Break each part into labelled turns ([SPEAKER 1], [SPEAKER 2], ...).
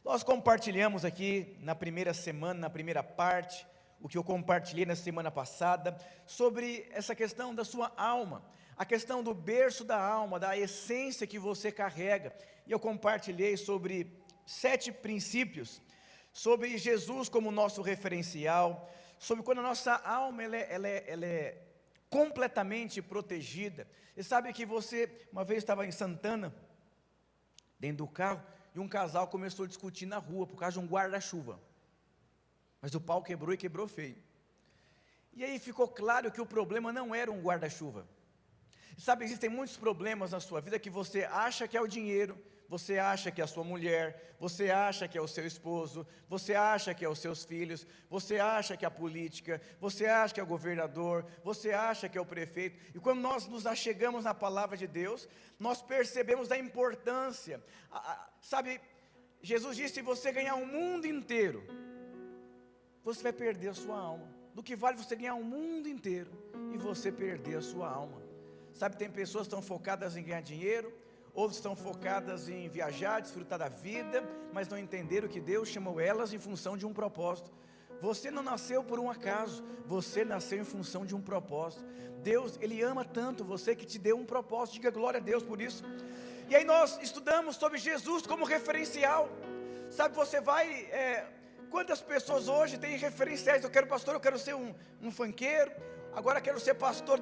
[SPEAKER 1] Nós compartilhamos aqui na primeira semana, na primeira parte, o que eu compartilhei na semana passada, sobre essa questão da sua alma, a questão do berço da alma, da essência que você carrega. E eu compartilhei sobre 7 princípios, sobre Jesus como nosso referencial, sobre quando a nossa alma ela é completamente protegida. Você sabe que uma vez estava em Santana, dentro do carro, e um casal começou a discutir na rua, por causa de um guarda-chuva, mas o pau quebrou e quebrou feio. E aí ficou claro que o problema não era um guarda-chuva. Sabe, existem muitos problemas na sua vida que você acha que é o dinheiro, você acha que é a sua mulher, você acha que é o seu esposo, você acha que é os seus filhos, você acha que é a política, você acha que é o governador, você acha que é o prefeito. E quando nós nos achegamos na palavra de Deus, nós percebemos a importância. Sabe, Jesus disse: se você ganhar o mundo inteiro, você vai perder a sua alma. Do que vale você ganhar o mundo inteiro e você perder a sua alma? Sabe, tem pessoas que estão focadas em ganhar dinheiro, outros estão focadas em viajar, desfrutar da vida, mas não entenderam que Deus chamou elas em função de um propósito. Você não nasceu por um acaso, você nasceu em função de um propósito. Deus, Ele ama tanto você que te deu um propósito. Diga glória a Deus por isso. E aí nós estudamos sobre Jesus como referencial. Sabe, você vai... quantas pessoas hoje têm referenciais? Pastor, eu quero ser um funkeiro. Agora quero ser pastor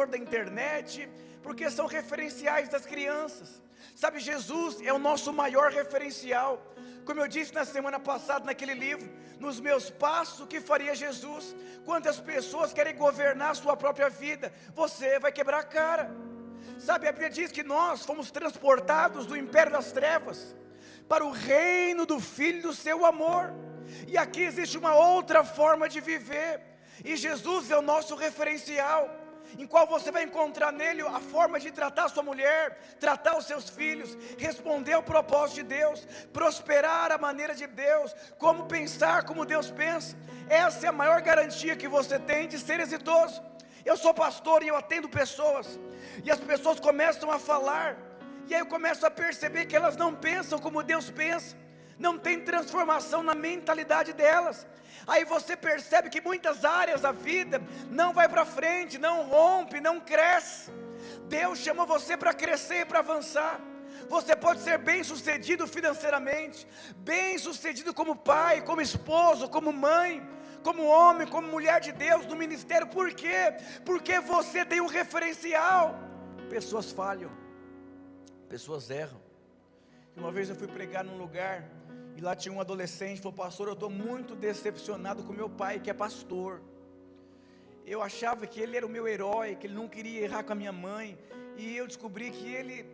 [SPEAKER 1] da internet, porque são referenciais das crianças. Sabe, Jesus é o nosso maior referencial. Como eu disse na semana passada naquele livro, nos meus passos, o que faria Jesus? Quantas pessoas querem governar a sua própria vida? Você vai quebrar a cara. Sabe, a Bíblia diz que nós fomos transportados do império das trevas para o reino do Filho do seu amor. E aqui existe uma outra forma de viver. E Jesus é o nosso referencial, em qual você vai encontrar nele a forma de tratar a sua mulher, tratar os seus filhos, responder ao propósito de Deus, prosperar a maneira de Deus, como pensar como Deus pensa. Essa é a maior garantia que você tem de ser exitoso. Eu sou pastor e eu atendo pessoas, e as pessoas começam a falar, e aí eu começo a perceber que elas não pensam como Deus pensa, não tem transformação na mentalidade delas. Aí você percebe que muitas áreas da vida não vai para frente, não rompe, não cresce. Deus chamou você para crescer e para avançar. Você pode ser bem sucedido financeiramente, bem sucedido como pai, como esposo, como mãe, como homem, como mulher de Deus no ministério. Por quê? Porque você tem um referencial. Pessoas falham, pessoas erram. Uma vez eu fui pregar num lugar, e lá tinha um adolescente, falou: pastor, eu estou muito decepcionado com meu pai, que é pastor. Eu achava que ele era o meu herói, que ele não queria errar com a minha mãe, e eu descobri que ele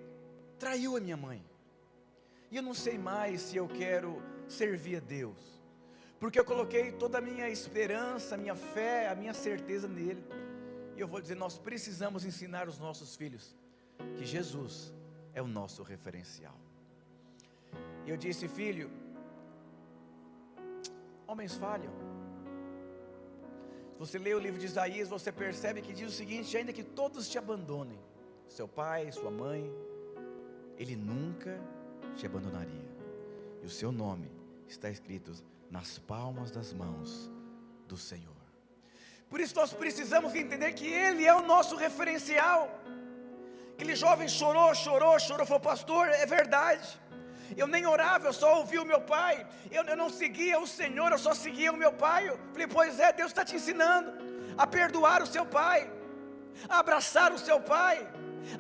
[SPEAKER 1] traiu a minha mãe. E eu não sei mais se eu quero servir a Deus, porque eu coloquei toda a minha esperança, a minha fé, a minha certeza nele. E eu vou dizer, nós precisamos ensinar os nossos filhos que Jesus é o nosso referencial. E eu disse: filho, homens falham. Se você lê o livro de Isaías, você percebe que diz o seguinte: ainda que todos te abandonem, seu pai, sua mãe, Ele nunca te abandonaria, e o seu nome está escrito nas palmas das mãos do Senhor. Por isso nós precisamos entender que Ele é o nosso referencial. Aquele jovem chorou, falou: pastor, é verdade, eu nem orava, eu só ouvia o meu pai, eu não seguia o Senhor, eu só seguia o meu pai. Eu falei: pois é, Deus está te ensinando a perdoar o seu pai, a abraçar o seu pai,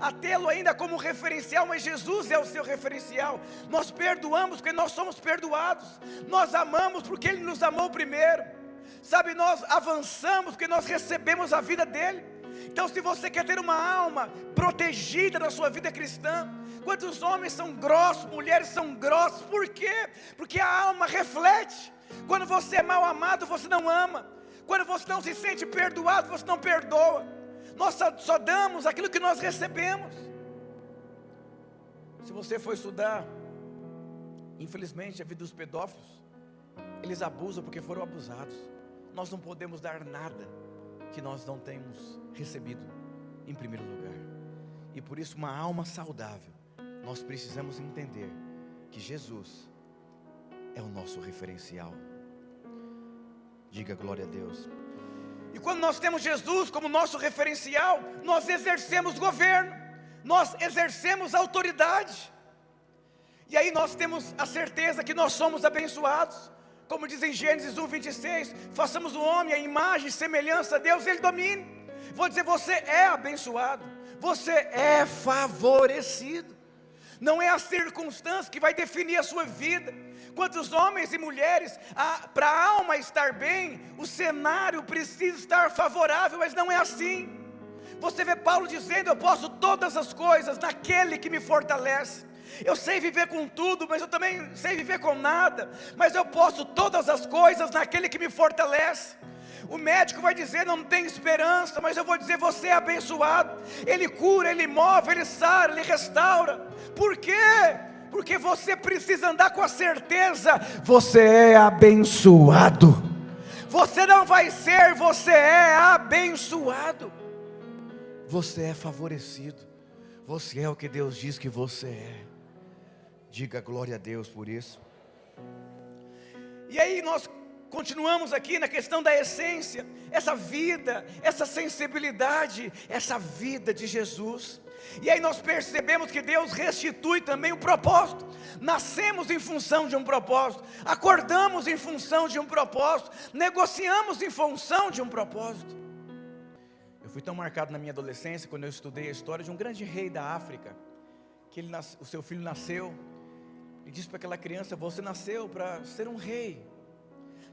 [SPEAKER 1] a tê-lo ainda como referencial. Mas Jesus é o seu referencial. Nós perdoamos porque nós somos perdoados, nós amamos porque Ele nos amou primeiro. Sabe, nós avançamos porque nós recebemos a vida dEle. Então, se você quer ter uma alma protegida na sua vida cristã, quantos homens são grossos, mulheres são grossas? Por quê? Porque a alma reflete. Quando você é mal amado, você não ama. Quando você não se sente perdoado, você não perdoa. Nós só damos aquilo que nós recebemos. Se você for estudar, infelizmente, a vida dos pedófilos, eles abusam porque foram abusados. Nós não podemos dar nada que nós não temos recebido em primeiro lugar. E por isso, uma alma saudável, nós precisamos entender que Jesus é o nosso referencial. Diga glória a Deus. E quando nós temos Jesus como nosso referencial, nós exercemos governo, nós exercemos autoridade. E aí nós temos a certeza que nós somos abençoados. Como diz em Gênesis 1:26, façamos o homem à imagem e semelhança de Deus, ele domine. Vou dizer, você é abençoado, você é favorecido. Não é a circunstância que vai definir a sua vida. Quantos homens e mulheres, para a alma estar bem, o cenário precisa estar favorável, mas não é assim. Você vê Paulo dizendo, eu posso todas as coisas naquele que me fortalece. Eu sei viver com tudo, mas eu também sei viver com nada, mas eu posso todas as coisas naquele que me fortalece. O médico vai dizer, não tem esperança, mas eu vou dizer, você é abençoado. Ele cura, Ele move, Ele sara, Ele restaura. Por quê? Porque você precisa andar com a certeza, você é abençoado. Você não vai ser, você é abençoado. Você é favorecido. Você é o que Deus diz que você é. Diga glória a Deus por isso. E aí nós continuamos aqui na questão da essência, essa vida, essa sensibilidade, essa vida de Jesus. E aí nós percebemos que Deus restitui também o propósito. Nascemos em função de um propósito, acordamos em função de um propósito, negociamos em função de um propósito. Eu fui tão marcado na minha adolescência, quando eu estudei a história de um grande rei da África, que o seu filho nasceu, e disse para aquela criança, você nasceu para ser um rei.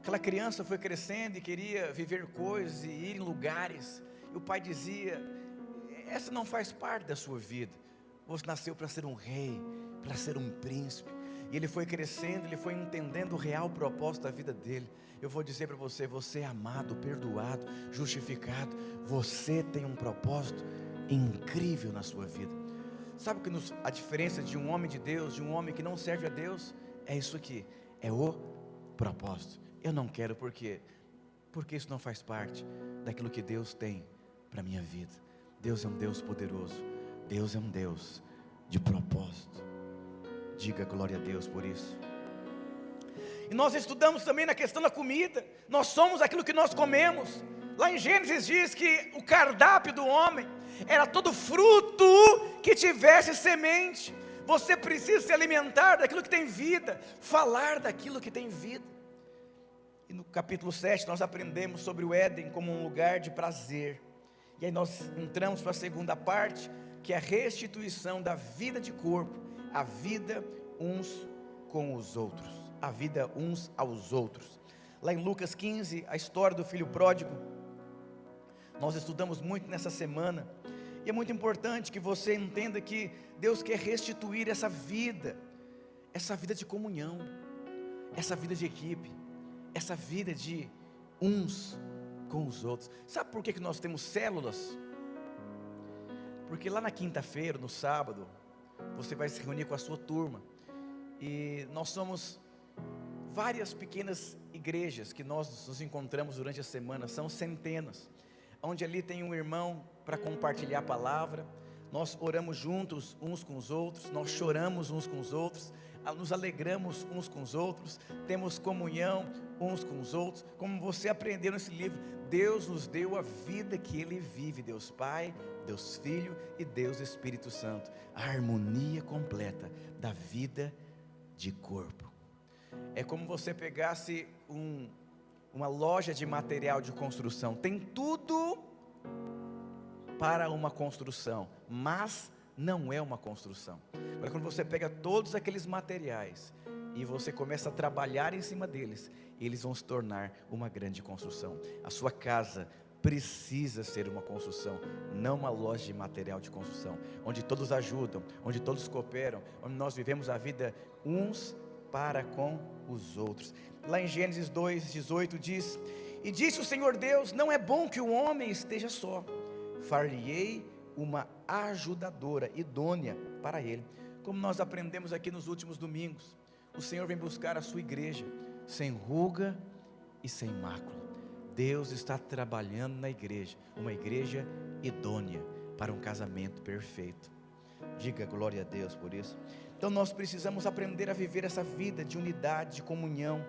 [SPEAKER 1] Aquela criança foi crescendo e queria viver coisas e ir em lugares, e o pai dizia, essa não faz parte da sua vida, você nasceu para ser um rei, para ser um príncipe. E ele foi crescendo, ele foi entendendo o real propósito da vida dele. Eu vou dizer para você, você é amado, perdoado, justificado, você tem um propósito incrível na sua vida. Sabe que a diferença de um homem de Deus, de um homem que não serve a Deus, é isso aqui, é o propósito. Eu não quero porque isso não faz parte daquilo que Deus tem para a minha vida. Deus é um Deus poderoso, Deus é um Deus de propósito. Diga glória a Deus por isso. E nós estudamos também na questão da comida, nós somos aquilo que nós comemos. Lá em Gênesis diz que o cardápio do homem era todo fruto que tivesse semente. Você precisa se alimentar daquilo que tem vida, falar daquilo que tem vida. E no capítulo 7 nós aprendemos sobre o Éden como um lugar de prazer. E aí nós entramos para a segunda parte, que é a restituição da vida de corpo, a vida uns com os outros, a vida uns aos outros. Lá em Lucas 15, a história do filho pródigo, nós estudamos muito nessa semana, e é muito importante que você entenda que Deus quer restituir essa vida de comunhão, essa vida de equipe, essa vida de uns com os outros. Sabe por que nós temos células? Porque lá na quinta-feira, no sábado, você vai se reunir com a sua turma, e nós somos várias pequenas igrejas que nós nos encontramos durante a semana, são centenas, onde ali tem um irmão para compartilhar a palavra, nós oramos juntos uns com os outros, nós choramos uns com os outros, nos alegramos uns com os outros, temos comunhão uns com os outros, como você aprendeu nesse livro. Deus nos deu a vida que Ele vive, Deus Pai, Deus Filho e Deus Espírito Santo, a harmonia completa da vida de corpo. É como você pegasse uma loja de material de construção, tem tudo para uma construção, mas não é uma construção. Agora, quando você pega todos aqueles materiais e você começa a trabalhar em cima deles, eles vão se tornar uma grande construção. A sua casa precisa ser uma construção, não uma loja de material de construção, onde todos ajudam, onde todos cooperam, onde nós vivemos a vida uns para com os outros. Lá em Gênesis 2:18 diz, e disse o Senhor Deus, não é bom que o homem esteja só, far-lhe-ei uma ajudadora idônea para ele. Como nós aprendemos aqui nos últimos domingos, o Senhor vem buscar a sua igreja, sem ruga e sem mácula. Deus está trabalhando na igreja, uma igreja idônea para um casamento perfeito. Diga glória a Deus por isso. Então nós precisamos aprender a viver essa vida de unidade, de comunhão.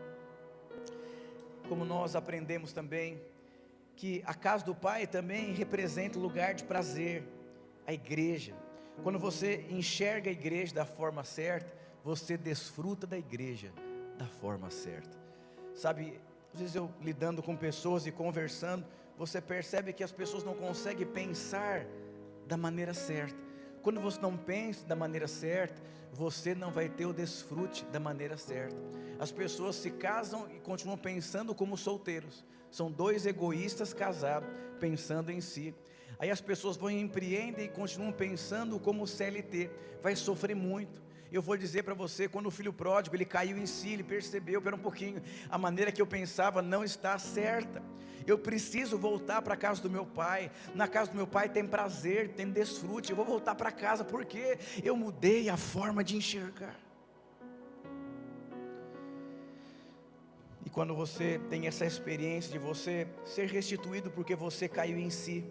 [SPEAKER 1] Como nós aprendemos também que a casa do Pai também representa o lugar de prazer, a igreja. Quando você enxerga a igreja da forma certa, você desfruta da igreja da forma certa. Sabe, às vezes eu lidando com pessoas e conversando, você percebe que as pessoas não conseguem pensar da maneira certa. Quando você não pensa da maneira certa, você não vai ter o desfrute da maneira certa. As pessoas se casam e continuam pensando como solteiros. São dois egoístas casados, pensando em si. Aí as pessoas vão e empreendem e continuam pensando como CLT. Vai sofrer muito. Eu vou dizer para você, quando o filho pródigo, ele caiu em si, ele percebeu, pera um pouquinho, a maneira que eu pensava não está certa. Eu preciso voltar para a casa do meu pai. Na casa do meu pai tem prazer, tem desfrute. Eu vou voltar para casa porque eu mudei a forma de enxergar. E quando você tem essa experiência de você ser restituído porque você caiu em si,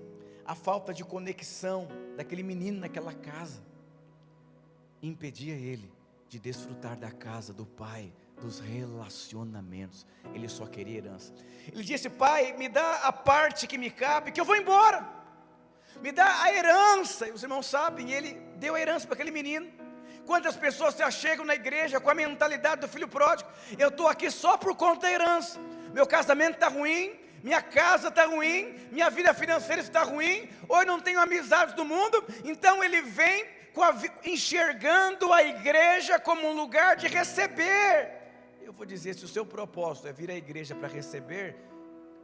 [SPEAKER 1] a falta de conexão daquele menino naquela casa impedia ele de desfrutar da casa do pai, dos relacionamentos. Ele só queria herança. Ele disse: pai, me dá a parte que me cabe, que eu vou embora, me dá a herança. E os irmãos sabem, ele deu a herança para aquele menino. Quantas pessoas se achegam na igreja com a mentalidade do filho pródigo: eu estou aqui só por conta da herança, meu casamento está ruim, minha casa está ruim, minha vida financeira está ruim, ou eu não tenho amizades do mundo. Então ele vem enxergando a igreja como um lugar de receber. Eu vou dizer, se o seu propósito é vir à igreja para receber,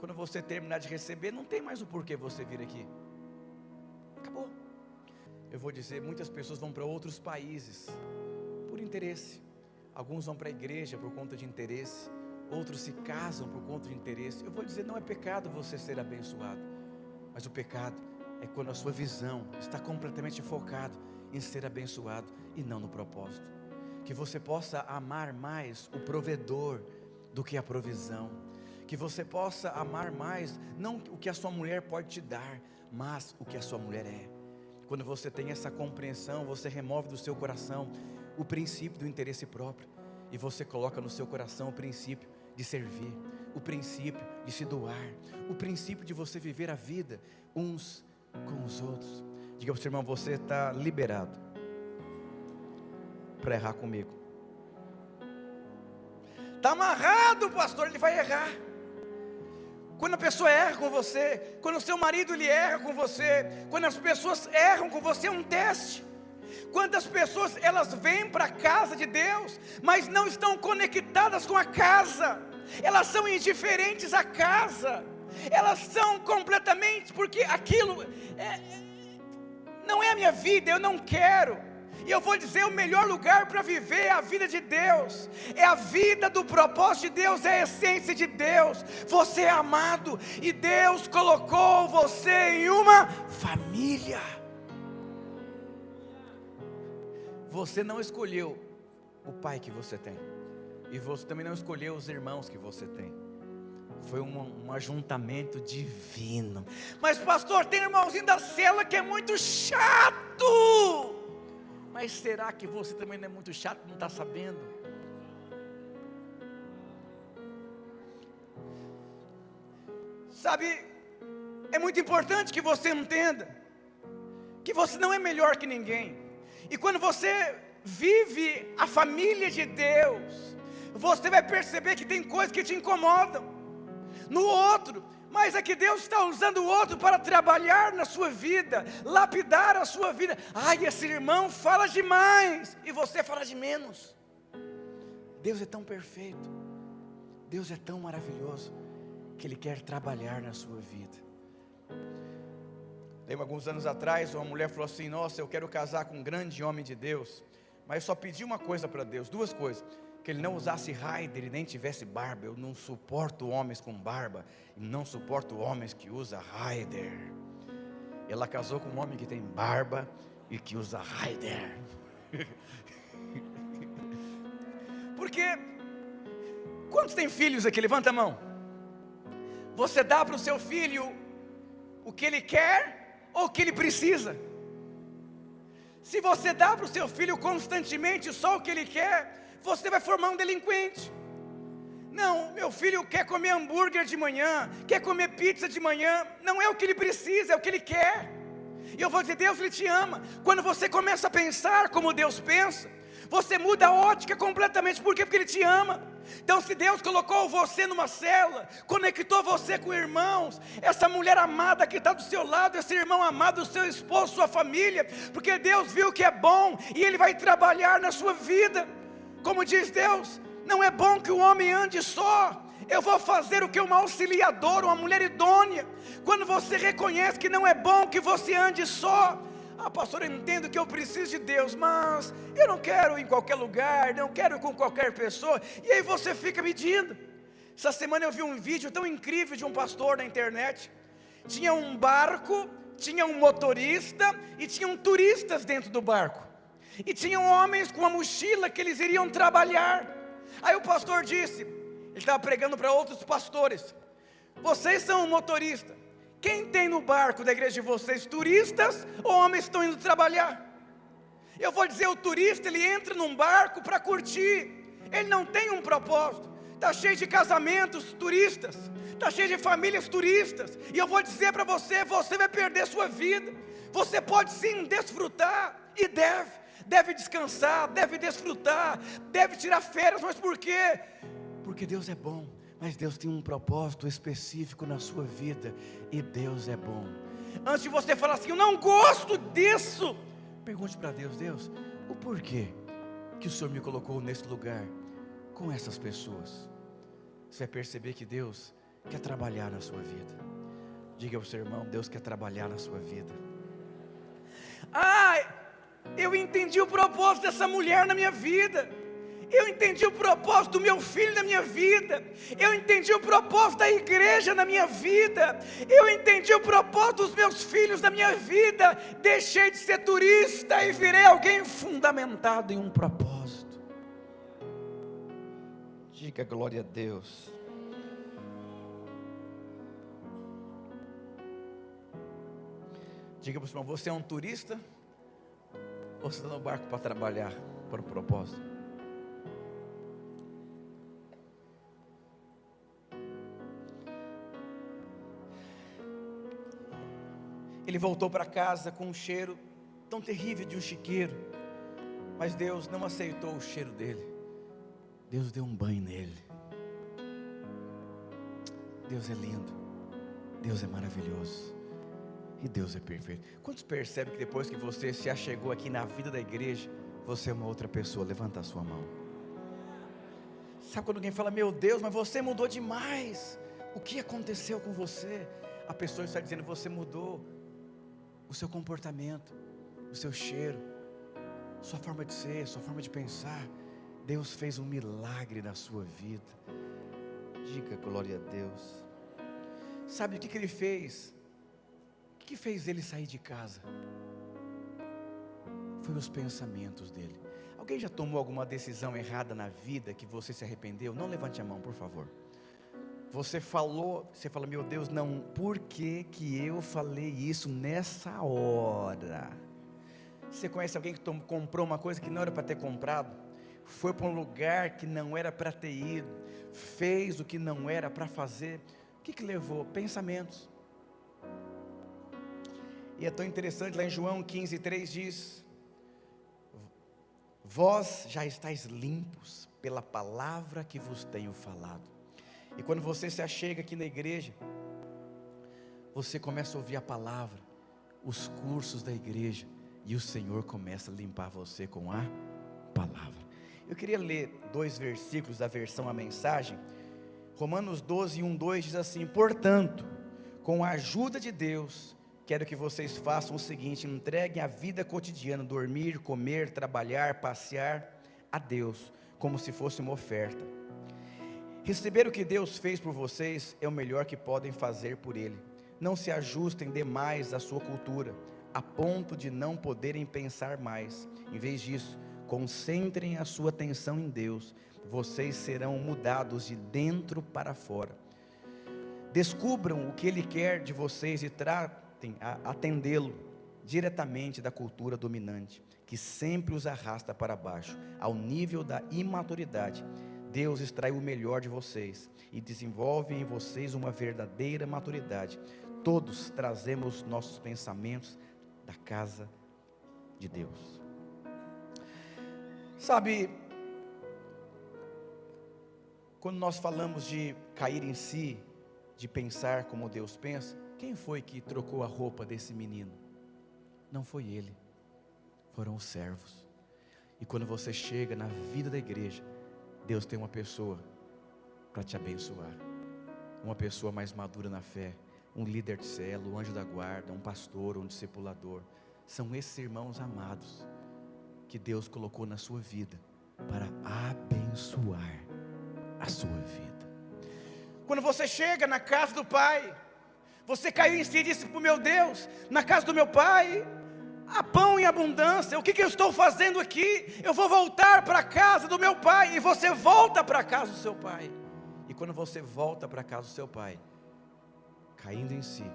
[SPEAKER 1] quando você terminar de receber, não tem mais o porquê você vir aqui. Acabou. Eu vou dizer, muitas pessoas vão para outros países por interesse. Alguns vão para a igreja por conta de interesse, outros se casam por conta de interesse. Eu vou dizer, não é pecado você ser abençoado, mas o pecado é quando a sua visão está completamente focada em ser abençoado e não no propósito. Que você possa amar mais o provedor do que a provisão. Que você possa amar mais, não o que a sua mulher pode te dar, mas o que a sua mulher é. Quando você tem essa compreensão, você remove do seu coração o princípio do interesse próprio, e você coloca no seu coração o princípio de servir, o princípio de se doar, o princípio de você viver a vida uns com os outros. Diga para o seu irmão: você está liberado para errar comigo. Está amarrado, pastor, ele vai errar. Quando a pessoa erra com você, quando o seu marido ele erra com você, quando as pessoas erram com você, é um teste. Quantas pessoas elas vêm para a casa de Deus, mas não estão conectadas com a casa, elas são indiferentes à casa, elas são completamente, porque aquilo não é a minha vida, eu não quero. E eu vou dizer, o melhor lugar para viver é a vida de Deus, é a vida do propósito de Deus, é a essência de Deus. Você é amado, e Deus colocou você em uma família. Você não escolheu o pai que você tem, e você também não escolheu os irmãos que você tem. Foi um ajuntamento divino. Mas pastor, tem irmãozinho da célula que é muito chato. Mas será que você também não é muito chato, não está sabendo? Sabe, é muito importante que você entenda que você não é melhor que ninguém. E quando você vive a família de Deus, você vai perceber que tem coisas que te incomodam no outro, mas é que Deus está usando o outro para trabalhar na sua vida, lapidar a sua vida. Ai, esse irmão fala demais e você fala de menos. Deus é tão perfeito, Deus é tão maravilhoso, que Ele quer trabalhar na sua vida. Lembro, alguns anos atrás, uma mulher falou assim: nossa, eu quero casar com um grande homem de Deus, mas eu só pedi uma coisa para Deus, duas coisas: que ele não usasse Raider e nem tivesse barba. Eu não suporto homens com barba, e não suporto homens que usam Raider. Ela casou com um homem que tem barba e que usa Raider. Porque, quantos têm filhos aqui? Levanta a mão. Você dá para o seu filho o que ele quer ou o que ele precisa? Se você dá para o seu filho constantemente só o que ele quer, você vai formar um delinquente. Não, meu filho quer comer hambúrguer de manhã, quer comer pizza de manhã, não é o que ele precisa, é o que ele quer. E eu vou dizer, Deus, Ele te ama. Quando você começa a pensar como Deus pensa, você muda a ótica completamente. Por quê? Porque Ele te ama. Então, se Deus colocou você numa célula, conectou você com irmãos, essa mulher amada que está do seu lado, esse irmão amado, o seu esposo, sua família, porque Deus viu que é bom e Ele vai trabalhar na sua vida. Como diz Deus, não é bom que o homem ande só. Eu vou fazer o que uma auxiliadora, uma mulher idônea. Quando você reconhece que não é bom que você ande só. Ah, pastor, eu entendo que eu preciso de Deus, mas eu não quero ir em qualquer lugar, não quero ir com qualquer pessoa. E aí você fica medindo. Essa semana eu vi um vídeo tão incrível de um pastor na internet. Tinha um barco, tinha um motorista e tinham turistas dentro do barco. E tinham homens com uma mochila que eles iriam trabalhar. Aí o pastor disse, ele estava pregando para outros pastores: vocês são um motorista. Quem tem no barco da igreja de vocês, turistas ou homens que estão indo trabalhar? Eu vou dizer, o turista, ele entra num barco para curtir, ele não tem um propósito. Está cheio de casamentos turistas, está cheio de famílias turistas, e eu vou dizer para você, você vai perder sua vida. Você pode sim desfrutar, e deve descansar, deve desfrutar, deve tirar férias, mas por quê? Porque Deus é bom. Mas Deus tem um propósito específico na sua vida, e Deus é bom. Antes de você falar assim, eu não gosto disso, pergunte para Deus, Deus, o porquê que o Senhor me colocou nesse lugar, com essas pessoas? Você vai perceber que Deus quer trabalhar na sua vida. Diga ao seu irmão, Deus quer trabalhar na sua vida. Eu entendi o propósito dessa mulher na minha vida. Eu entendi o propósito do meu filho na minha vida. Eu entendi o propósito da igreja na minha vida. Eu entendi o propósito dos meus filhos na minha vida. Deixei de ser turista e virei alguém fundamentado em um propósito. Diga glória a Deus. Diga para o seu irmão, você é um turista? Ou você está no barco para trabalhar para o propósito? Ele voltou para casa com um cheiro tão terrível de um chiqueiro, mas Deus não aceitou o cheiro dele. Deus deu um banho nele. Deus é lindo, Deus é maravilhoso, e Deus é perfeito. Quantos percebem que depois que você se achegou aqui na vida da igreja, você é uma outra pessoa? Levanta a sua mão. Sabe quando alguém fala, meu Deus, mas você mudou demais, o que aconteceu com você? A pessoa está dizendo, você mudou o seu comportamento, o seu cheiro, sua forma de ser, sua forma de pensar. Deus fez um milagre na sua vida. Diga glória a Deus. Sabe o que Ele fez? O que fez ele sair de casa? Foi os pensamentos dele. Alguém já tomou alguma decisão errada na vida que você se arrependeu? Não levante a mão, por favor. Você falou, você fala, meu Deus, não, por que eu falei isso nessa hora? Você conhece alguém que comprou uma coisa que não era para ter comprado? Foi para um lugar que não era para ter ido, fez o que não era para fazer. O que levou? Pensamentos. E é tão interessante, lá em João 15:3 diz, vós já estáis limpos pela palavra que vos tenho falado. E quando você se achega aqui na igreja, você começa a ouvir a palavra, os cursos da igreja, e o Senhor começa a limpar você com a palavra. Eu queria ler 2 versículos da versão A Mensagem. Romanos 12, 1-2 diz assim, portanto, com a ajuda de Deus, quero que vocês façam o seguinte, entreguem a vida cotidiana, dormir, comer, trabalhar, passear, a Deus, como se fosse uma oferta. Receber o que Deus fez por vocês é o melhor que podem fazer por Ele. Não se ajustem demais à sua cultura, a ponto de não poderem pensar mais. Em vez disso, concentrem a sua atenção em Deus. Vocês serão mudados de dentro para fora. Descubram o que Ele quer de vocês e tratem a atendê-lo. diretamente da cultura dominante, que sempre os arrasta para baixo, ao nível da imaturidade. Deus extrai o melhor de vocês e desenvolve em vocês uma verdadeira maturidade. Todos trazemos nossos pensamentos da casa de Deus. Sabe, quando nós falamos de cair em si, de pensar como Deus pensa, quem foi que trocou a roupa desse menino? Não foi ele, foram os servos. E quando você chega na vida da igreja, Deus tem uma pessoa para te abençoar, uma pessoa mais madura na fé, um líder de célula, um anjo da guarda, um pastor, um discipulador. São esses irmãos amados que Deus colocou na sua vida para abençoar a sua vida. Quando você chega na casa do Pai, você caiu em si e disse para o meu Deus, na casa do meu Pai há pão em abundância, o que eu estou fazendo aqui? Eu vou voltar para a casa do meu Pai. E você volta para a casa do seu Pai. E quando você volta para a casa do seu Pai, caindo em si,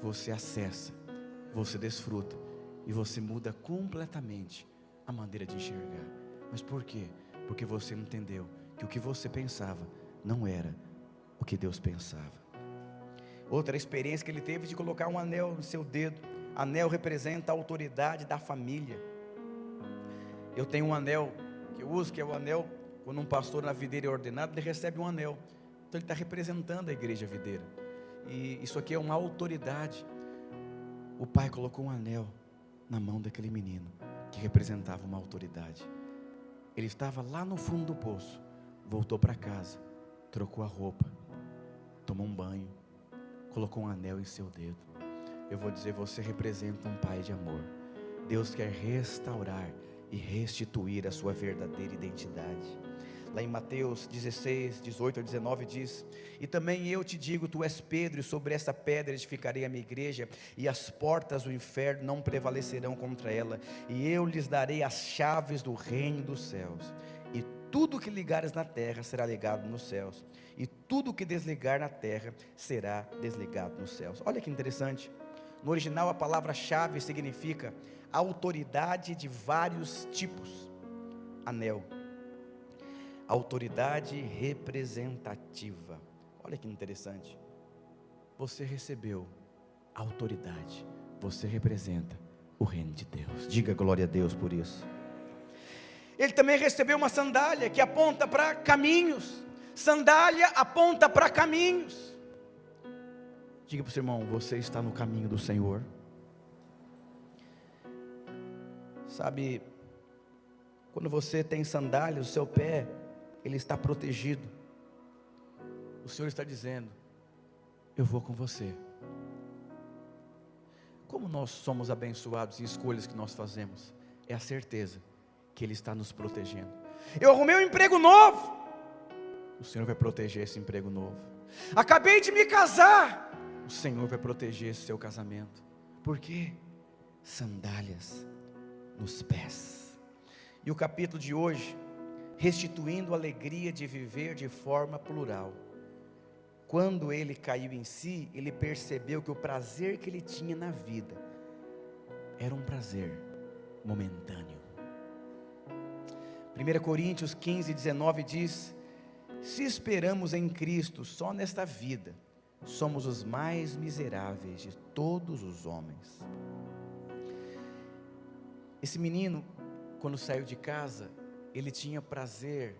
[SPEAKER 1] você acessa, você desfruta, e você muda completamente a maneira de enxergar. Mas por quê? Porque você entendeu que o que você pensava não era o que Deus pensava. Outra experiência que ele teve de colocar um anel no seu dedo. Anel representa a autoridade da família. Eu tenho um anel que eu uso, que é o anel, quando um pastor na videira é ordenado, ele recebe um anel. Então ele está representando a igreja videira. E isso aqui é uma autoridade. O pai colocou um anel na mão daquele menino, que representava uma autoridade. Ele estava lá no fundo do poço, voltou para casa, trocou a roupa, tomou um banho, colocou um anel em seu dedo. Eu vou dizer, você representa um pai de amor. Deus quer restaurar e restituir a sua verdadeira identidade. Lá em Mateus 16, 18 a 19 diz: e também eu te digo, tu és Pedro, e sobre essa pedra edificarei a minha igreja, e as portas do inferno não prevalecerão contra ela, e eu lhes darei as chaves do reino dos céus, e tudo que ligares na terra será ligado nos céus, e tudo que desligar na terra será desligado nos céus. Olha que interessante, no original a palavra chave significa autoridade de vários tipos. Anel, autoridade representativa. Olha que interessante, você recebeu autoridade, você representa o reino de Deus. Diga glória a Deus por isso. Ele também recebeu uma sandália que aponta para caminhos. Sandália aponta para caminhos. Diga para o seu irmão, você está no caminho do Senhor. Sabe, quando você tem sandália, o seu pé, ele está protegido. O Senhor está dizendo, eu vou com você. Como nós somos abençoados em escolhas que nós fazemos, é a certeza que Ele está nos protegendo. Eu arrumei um emprego novo, o Senhor vai proteger esse emprego novo. Acabei de me casar, o Senhor vai proteger esse seu casamento. Por quê? Sandálias nos pés. E o capítulo de hoje, restituindo a alegria de viver de forma plural. Quando ele caiu em si, ele percebeu que o prazer que ele tinha na vida era um prazer momentâneo. 1 Coríntios 15, 19 diz: se esperamos em Cristo só nesta vida, somos os mais miseráveis de todos os homens. Esse menino, quando saiu de casa, ele tinha prazer,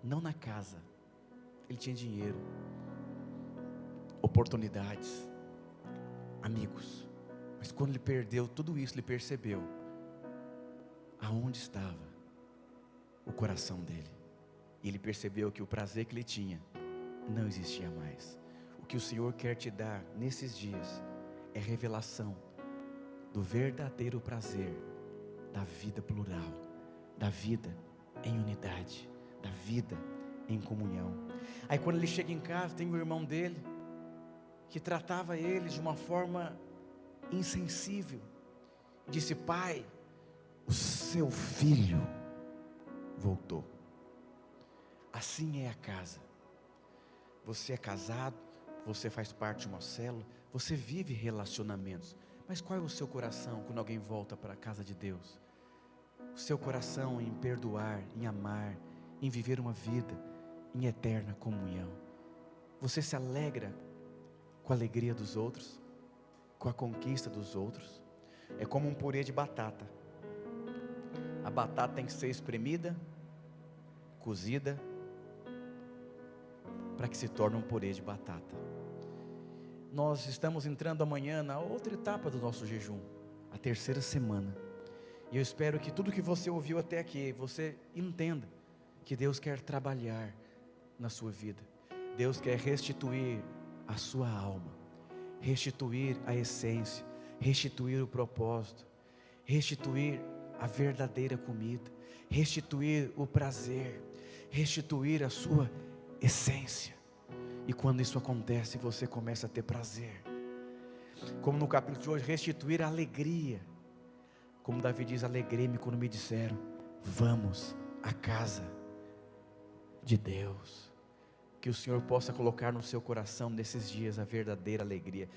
[SPEAKER 1] não na casa, ele tinha dinheiro, oportunidades, amigos, mas quando ele perdeu tudo isso, ele percebeu aonde estava o coração dele, e ele percebeu que o prazer que ele tinha não existia mais. O que o Senhor quer te dar nesses dias é revelação do verdadeiro prazer da vida plural, da vida em unidade, da vida em comunhão. Aí quando ele chega em casa, tem o irmão dele que tratava ele de uma forma insensível. Disse: pai, o seu filho voltou. Assim é a casa. Você é casado, você faz parte de uma célula, você vive relacionamentos, Mas qual é o seu coração quando alguém volta para a casa de Deus? O seu coração em perdoar, em amar, em viver uma vida em eterna comunhão. Você se alegra com a alegria dos outros, com a conquista dos outros? É como um purê de batata. A batata tem que ser espremida, cozida, para que se torne um purê de batata. Nós estamos entrando amanhã na outra etapa do nosso jejum, a terceira semana. E eu espero que tudo que você ouviu até aqui, você entenda que Deus quer trabalhar na sua vida. Deus quer restituir a sua alma, restituir a essência, restituir o propósito, restituir a verdadeira comida, restituir o prazer, restituir a sua essência. E quando isso acontece, você começa a ter prazer. Como no capítulo de hoje, restituir a alegria. Como Davi diz, alegrei-me quando me disseram, vamos à casa de Deus. Que o Senhor possa colocar no seu coração nesses dias a verdadeira alegria.